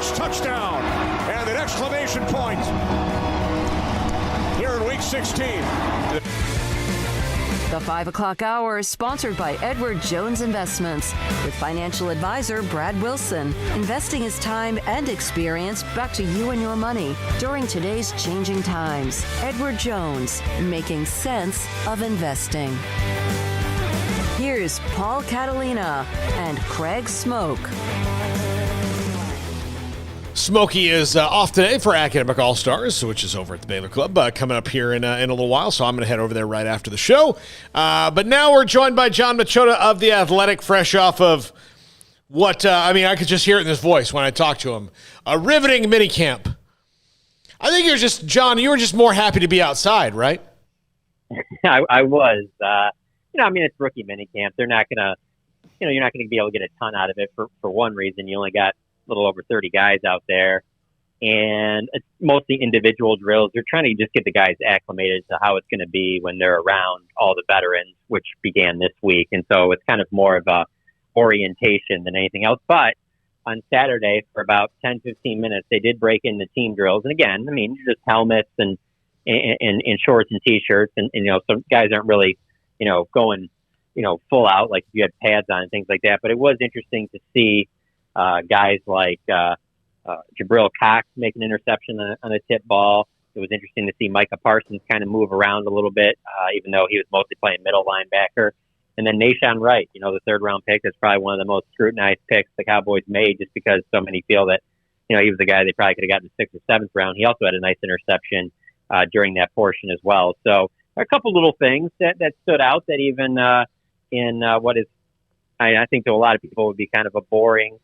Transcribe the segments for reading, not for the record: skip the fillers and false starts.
Foles, touchdown, and an exclamation point here in Week 16. The 5 o'clock hour is sponsored by Edward Jones Investments with financial advisor Brad Wilson. Investing is time and experience back to you and your money during today's changing times. Edward Jones, making sense of investing. Here's Paul Catalina and Craig Smoak. Smokey is off today for Academic All-Stars, which is over at the Baylor Club, coming up here in a little while, so I'm going to head over there right after the show. But now we're joined by John Machota of The Athletic, fresh off of what, I could just hear it in his voice when I talked to him. A riveting minicamp. I think John, you were just more happy to be outside, right? I was. It's rookie minicamp. They're not going to, you're not going to be able to get a ton out of it for one reason. You only got little over 30 guys out there, and it's mostly individual drills. They're trying to just get the guys acclimated to how it's going to be when they're around all the veterans, which began this week. And so it's kind of more of a orientation than anything else. But on Saturday, for about 10, 15 minutes, they did break into team drills. And again, just helmets and shorts and T-shirts. And some guys aren't really, going, full out, like if you had pads on and things like that. But it was interesting to see guys like Jabril Cox make an interception on a tip ball. It was interesting to see Micah Parsons kind of move around a little bit, even though he was mostly playing middle linebacker. And then Nahshon Wright, the third-round pick, is probably one of the most scrutinized picks the Cowboys made, just because so many feel that, he was the guy they probably could have gotten in the 6th or 7th round. He also had a nice interception during that portion as well. So a couple little things that stood out that even in what is, I think to a lot of people would be kind of a boring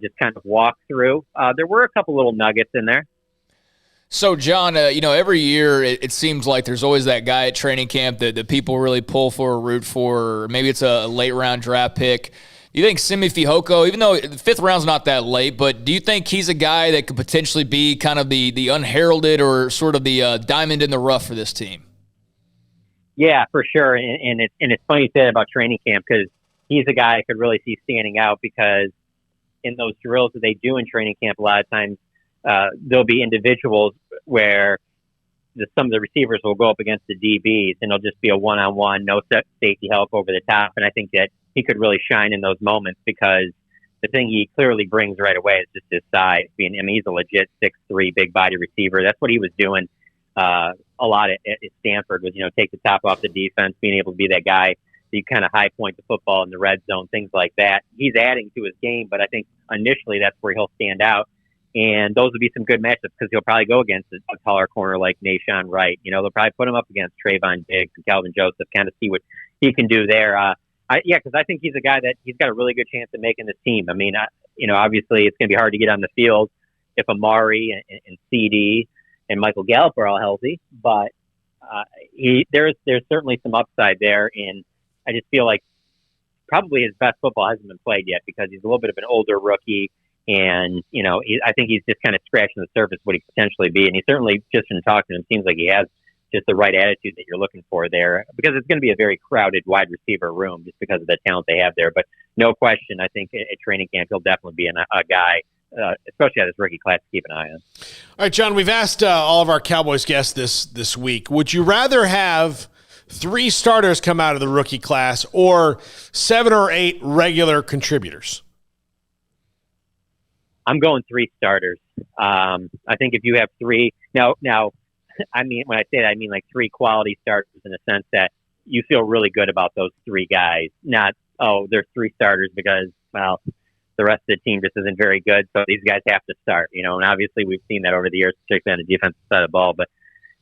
just kind of walk through. There were a couple little nuggets in there. So, John, every year it seems like there's always that guy at training camp that people really pull for or root for. Or maybe it's a late-round draft pick. Do you think Simi Fijo, even though the 5th round's not that late, but do you think he's a guy that could potentially be kind of the unheralded or sort of the diamond in the rough for this team? Yeah, for sure. And it's funny you say that about training camp, because he's a guy I could really see standing out, because in those drills that they do in training camp, a lot of times there'll be individuals where some of the receivers will go up against the DBs, and it'll just be a one-on-one, no safety help over the top. And I think that he could really shine in those moments, because the thing he clearly brings right away is just his size. He's a legit 6'3", big body receiver. That's what he was doing a lot at Stanford, was, take the top off the defense, being able to be that guy. You kind of high point the football in the red zone, things like that. He's adding to his game, but I think initially that's where he'll stand out. And those would be some good matchups, because he'll probably go against a taller corner like Nahshon Wright. They'll probably put him up against Trayvon Diggs and Calvin Joseph, kind of see what he can do there. Because I think he's a guy that he's got a really good chance of making this team. Obviously it's going to be hard to get on the field if Amari and CD and Michael Gallup are all healthy, but there's certainly some upside there. And I just feel like probably his best football hasn't been played yet, because he's a little bit of an older rookie, and I think he's just kind of scratching the surface what he could potentially be. And he certainly, just from talking to him, seems like he has just the right attitude that you're looking for there, because it's going to be a very crowded wide receiver room just because of the talent they have there. But no question, I think at training camp he'll definitely be a guy, especially at his rookie class, to keep an eye on. All right, John, we've asked all of our Cowboys guests this week. Would you rather have 3 starters come out of the rookie class or 7 or 8 regular contributors? I'm going 3 starters. I think if you have 3 now, when I say that, I mean like 3 quality starters, in the sense that you feel really good about those 3 guys. Not, there's 3 starters because, the rest of the team just isn't very good, so these guys have to start. And obviously we've seen that over the years, particularly on the defensive side of the ball. But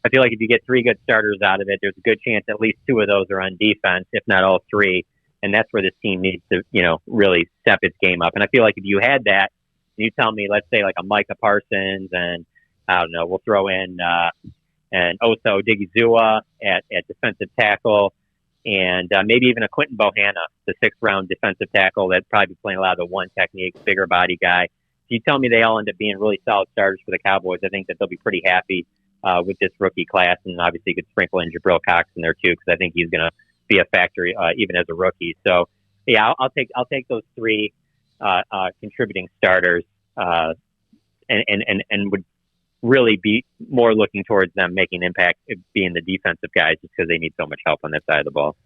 I feel like if you get 3 good starters out of it, there's a good chance at least 2 of those are on defense, if not all 3. And that's where this team needs to, really step its game up. And I feel like if you had that, you tell me, let's say like a Micah Parsons, and I don't know, we'll throw in and Osa Odigizua at defensive tackle, and maybe even a Quinton Bohanna, the 6th-round defensive tackle that's probably playing a lot of the one technique, bigger body guy. If you tell me they all end up being really solid starters for the Cowboys, I think that they'll be pretty happy with this rookie class. And obviously you could sprinkle in Jabril Cox in there too, because I think he's going to be a factor even as a rookie. So yeah, I'll take those 3 contributing starters and would really be more looking towards them making impact being the defensive guys just because they need so much help on that side of the ball.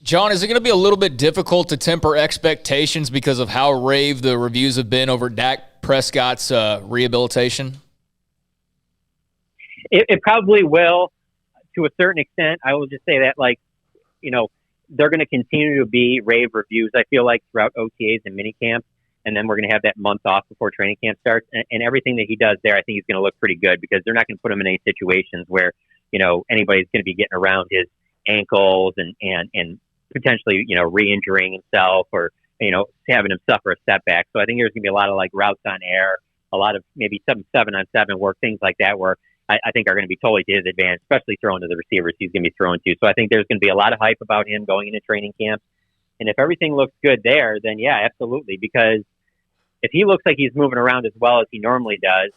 John, is it going to be a little bit difficult to temper expectations because of how rave the reviews have been over Dak Prescott's rehabilitation? It probably will to a certain extent. I will just say that, they're going to continue to be rave reviews, I feel like, throughout OTAs and minicamp. And then we're going to have that month off before training camp starts. And everything that he does there, I think he's going to look pretty good because they're not going to put him in any situations where, anybody's going to be getting around his ankles and potentially, re-injuring himself or, having him suffer a setback. So I think there's going to be a lot of routes on air, a lot of maybe some 7-on-7 work, things like that, where I think are going to be totally to his advantage, especially throwing to the receivers he's going to be throwing to. So I think there's going to be a lot of hype about him going into training camp. And if everything looks good there, then yeah, absolutely. Because if he looks like he's moving around as well as he normally does,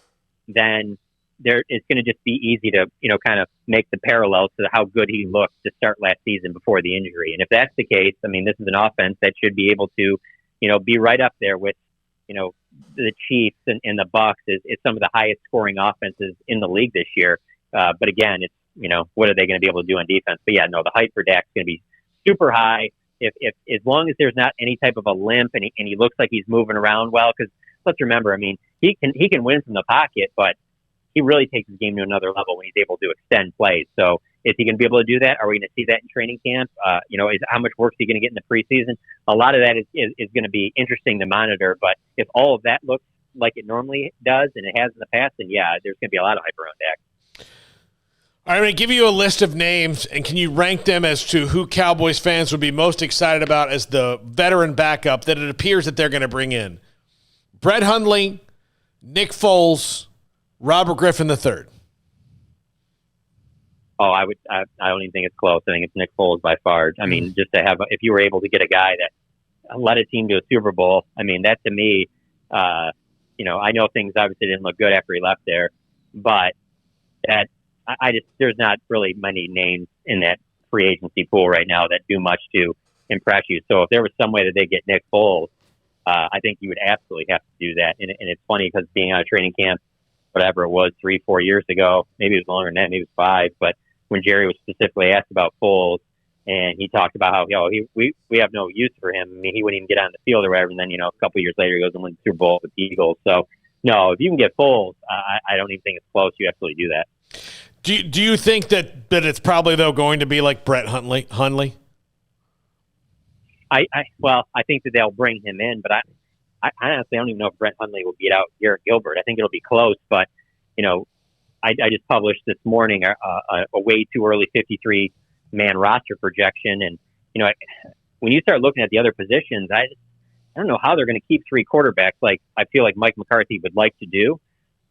then it's going to just be easy to, kind of make the parallels to how good he looked to start last season before the injury. And if that's the case, I mean, this is an offense that should be able to, be right up there with, the Chiefs and the Bucs is some of the highest scoring offenses in the league this year. But again, it's, what are they going to be able to do on defense? But yeah, no, the hype for Dak's going to be super high. If as long as there's not any type of a limp and he looks like he's moving around well, because let's remember, I mean, he can win from the pocket, but he really takes his game to another level when he's able to extend plays. So is he going to be able to do that? Are we going to see that in training camp? Is how much work is he going to get in the preseason? A lot of that is going to be interesting to monitor. But if all of that looks like it normally does and it has in the past, then yeah, there's going to be a lot of hype around Dak. All right, I'm going to give you a list of names, and can you rank them as to who Cowboys fans would be most excited about as the veteran backup that it appears that they're going to bring in? Brett Hundley, Nick Foles, Robert Griffin III. Oh, I don't even think it's close. I think it's Nick Foles by far. I mean, just to have, if you were able to get a guy that led a team to a Super Bowl, I mean, that to me, I know things obviously didn't look good after he left there, but that there's not really many names in that free agency pool right now that do much to impress you. So if there was some way that they get Nick Foles, I think you would absolutely have to do that. And it's funny because being out of training camp, whatever it was, 3-4 years ago, maybe it was longer than that, maybe it was 5. But when Jerry was specifically asked about Foles, and he talked about how, we have no use for him. I mean, he wouldn't even get on the field or whatever. And then, a couple of years later, he goes and wins the Super Bowl with the Eagles. So, no, if you can get Foles, I don't even think it's close. You absolutely do that. Do you think that it's probably, though, going to be like Brett Hundley? I think that they'll bring him in, but I honestly don't even know if Brett Hundley will beat out Garrett Gilbert. I think it'll be close, but, I just published this morning a way too early 53-man roster projection. And, when you start looking at the other positions, I don't know how they're going to keep 3 quarterbacks like I feel like Mike McCarthy would like to do.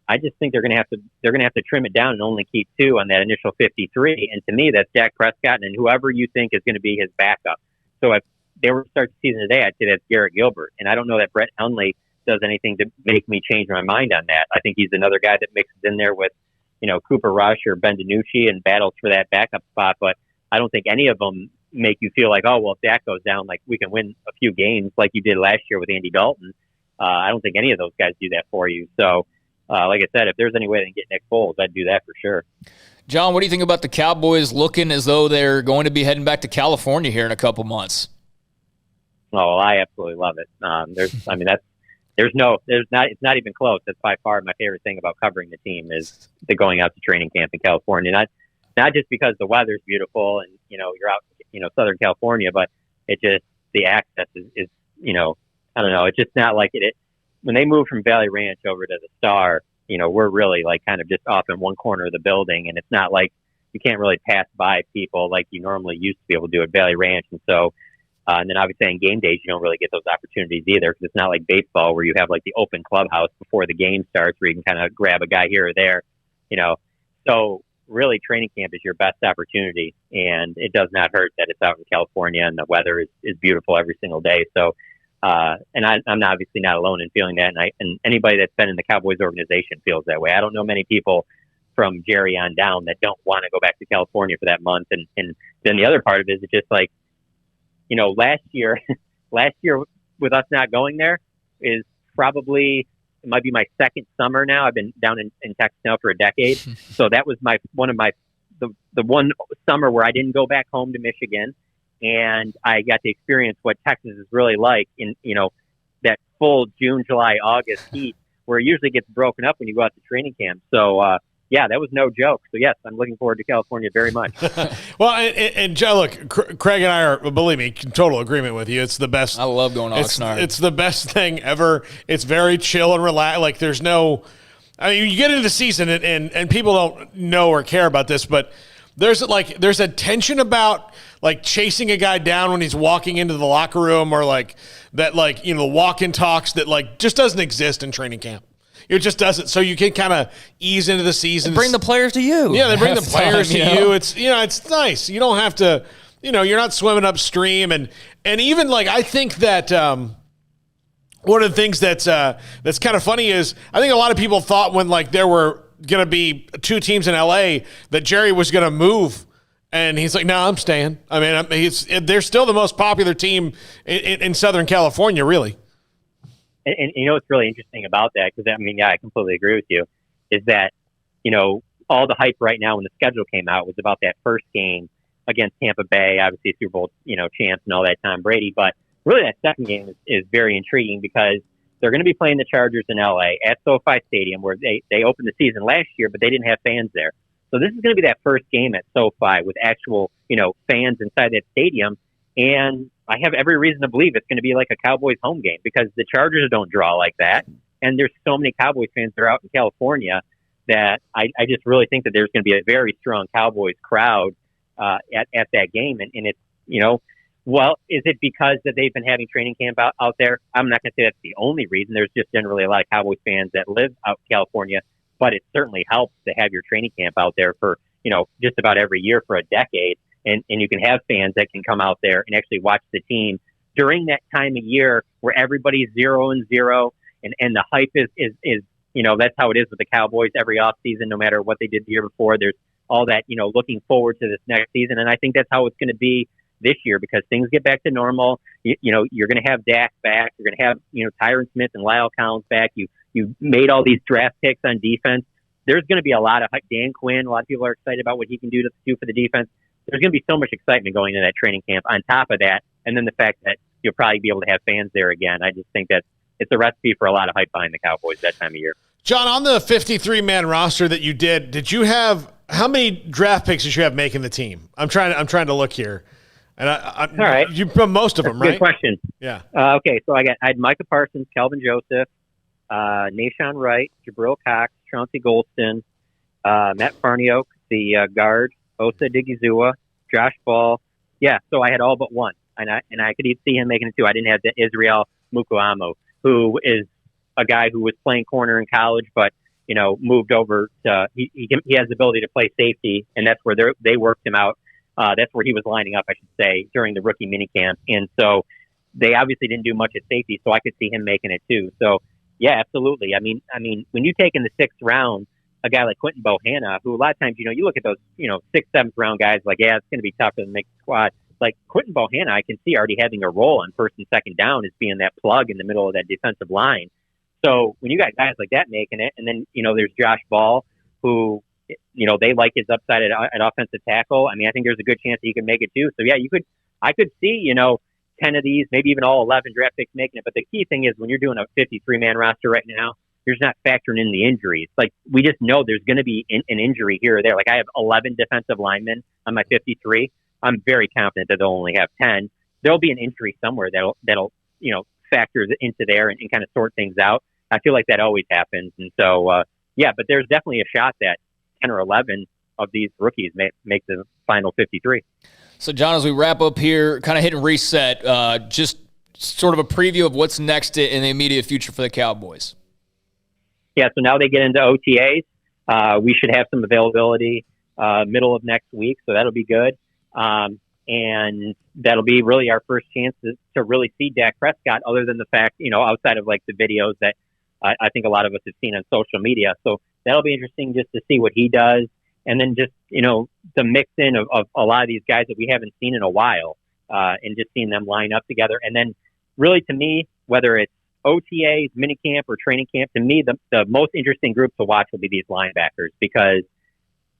I just think they're going to have to trim it down and only keep 2 on that initial 53. And to me, that's Dak Prescott and whoever you think is going to be his backup. So if they were to start the season today, I'd say that's Garrett Gilbert. And I don't know that Brett Hundley does anything to make me change my mind on that. I think he's another guy that mixes in there with, Cooper Rush or Ben DiNucci and battles for that backup spot. But I don't think any of them make you feel like, oh, well, if Dak goes down, like we can win a few games like you did last year with Andy Dalton. I don't think any of those guys do that for you. So, like I said, if there's any way to get Nick Foles, I'd do that for sure. John, what do you think about the Cowboys looking as though they're going to be heading back to California here in a couple months? Oh, I absolutely love it. It's not even close. That's by far my favorite thing about covering the team is the going out to training camp in California. Not just because the weather's beautiful and, you're out, Southern California, but it just, the access is I don't know. It's just not like it. When they moved from Valley Ranch over to the Star, we're really like kind of just off in one corner of the building, and it's not like you can't really pass by people like you normally used to be able to do at Valley Ranch. And so, and then obviously on game days, you don't really get those opportunities either because it's not like baseball where you have like the open clubhouse before the game starts where you can kind of grab a guy here or there, So really training camp is your best opportunity, and it does not hurt that it's out in California and the weather is beautiful every single day. So, and I'm obviously not alone in feeling that. And anybody that's been in the Cowboys organization feels that way. I don't know many people from Jerry on down that don't want to go back to California for that month. And then the other part of it is just like, last year with us not going there is probably it might be my second summer now. I've been down in Texas now for a decade. So that was the one summer where I didn't go back home to Michigan, and I got to experience what Texas is really like in, that full June, July, August heat, where it usually gets broken up when you go out to training camp. So, yeah, that was no joke. So, yes, I'm looking forward to California very much. Well, and Joe, look, Craig and I are, believe me, in total agreement with you. It's the best. I love going to Oxnard. It's the best thing ever. It's very chill and relaxed. Like, there's no – I mean, you get into the season, and people don't know or care about this, but there's a tension about – like chasing a guy down when he's walking into the locker room, or like that, like, the walk-in talks that like just doesn't exist in training camp. It just doesn't. So you can kind of ease into the season. They bring the players to you. Yeah, they bring the players to you. It's it's nice. You don't have to. You're not swimming upstream, and even like I think that one of the things that's kind of funny is I think a lot of people thought when like there were going to be two teams in LA that Jerry was going to move. And he's like, no, I'm staying. I mean, they're still the most popular team in Southern California, really. And what's really interesting about that, because, I completely agree with you, is that, all the hype right now when the schedule came out was about that first game against Tampa Bay, obviously Super Bowl, champs and all that, Tom Brady. But really that second game is very intriguing because they're going to be playing the Chargers in LA at SoFi Stadium, where they opened the season last year, but they didn't have fans there. So this is going to be that first game at SoFi with actual, fans inside that stadium. And I have every reason to believe it's going to be like a Cowboys home game because the Chargers don't draw like that. And there's so many Cowboys fans that are out in California that I just really think that there's going to be a very strong Cowboys crowd at that game. And it's, well, is it because that they've been having training camp out there? I'm not going to say that's the only reason. There's just generally a lot of Cowboys fans that live out in California. But it certainly helps to have your training camp out there for, just about every year for a decade. And you can have fans that can come out there and actually watch the team during that time of year where everybody's 0-0 and the hype is that's how it is with the Cowboys every offseason, no matter what they did the year before. There's all that, looking forward to this next season. And I think that's how it's going to be this year because things get back to normal. You're going to have Dak back. You're going to have, Tyron Smith and Lyle Collins back. You made all these draft picks on defense. There's going to be a lot of Dan Quinn. A lot of people are excited about what he can do for the defense. There's going to be so much excitement going into that training camp on top of that. And then the fact that you'll probably be able to have fans there again. I just think that it's a recipe for a lot of hype behind the Cowboys that time of year. John, on the 53-man roster that you did you have, how many draft picks did you have making the team? I'm trying to look here. And all right. You put most of them, right? Good question. Yeah. Okay. So I had Micah Parsons, Kelvin Joseph, Nashawn Wright, Jabril Cox, Chauncey Golston, Matt Farniok, the guard, Osa Digizua, Josh Ball. Yeah, so I had all but one, and I could even see him making it too. I didn't have the Israel Mukuamu, who is a guy who was playing corner in college, but moved over to he has the ability to play safety, and that's where they worked him out. That's where he was lining up, I should say, during the rookie minicamp, and so they obviously didn't do much at safety, so I could see him making it too. So. Yeah, absolutely. I mean, when you take in the 6th round a guy like Quinton Bohanna, who a lot of times, you look at those, 6th, 7th round guys, like, yeah, it's going to be tough to make the squad. Like Quinton Bohanna, I can see already having a role on 1st and 2nd down as being that plug in the middle of that defensive line. So when you got guys like that making it, and then, there's Josh Ball, who, they like his upside at offensive tackle. I mean, I think there's a good chance that he could make it too. So yeah, I could see, 10 of these, maybe even all 11 draft picks making it. But the key thing is when you're doing a 53-man roster right now, you're just not factoring in the injuries. Like, we just know there's going to be an injury here or there. Like, I have 11 defensive linemen on my 53. I'm very confident that they'll only have 10. There'll be an injury somewhere that'll factor into there and kind of sort things out. I feel like that always happens. And so, yeah, but there's definitely a shot that 10 or 11 of these rookies make the final 53. So, John, as we wrap up here, kind of hit and reset, just sort of a preview of what's next in the immediate future for the Cowboys. Yeah, so now they get into OTAs. We should have some availability middle of next week, so that'll be good. And that'll be really our first chance to really see Dak Prescott, other than the fact, outside of like the videos that I think a lot of us have seen on social media. So that'll be interesting just to see what he does. And then just, the mix in of a lot of these guys that we haven't seen in a while, and just seeing them line up together. And then really, to me, whether it's OTAs, minicamp, or training camp, to me, the most interesting group to watch will be these linebackers because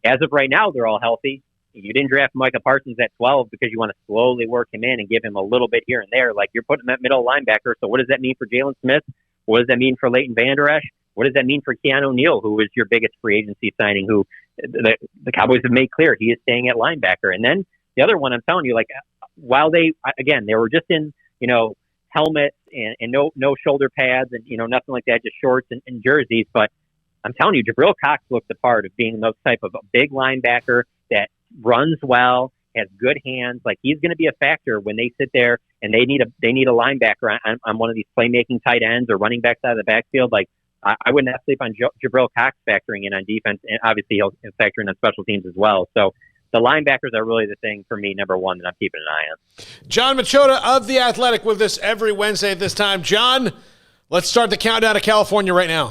as of right now, they're all healthy. You didn't draft Micah Parsons at 12 because you want to slowly work him in and give him a little bit here and there. Like, you're putting him at middle linebacker. So what does that mean for Jalen Smith? What does that mean for Leighton Vander Esch? What does that mean for Keanu Neal, who is your biggest free agency signing, who the Cowboys have made clear he is staying at linebacker? And then the other one, I'm telling you, like, while they were just in, helmets and no shoulder pads and, nothing like that, just shorts and jerseys. But I'm telling you, Jabril Cox looked the part of being those type of a big linebacker that runs well, has good hands. Like, he's going to be a factor when they sit there and they need a linebacker on one of these playmaking tight ends or running backs out of the backfield. Like, I wouldn't have to sleep on Jabril Cox factoring in on defense, and obviously he'll factor in on special teams as well. So the linebackers are really the thing for me, number one, that I'm keeping an eye on. Jon Machota of The Athletic with us every Wednesday at this time. John, let's start the countdown to California right now.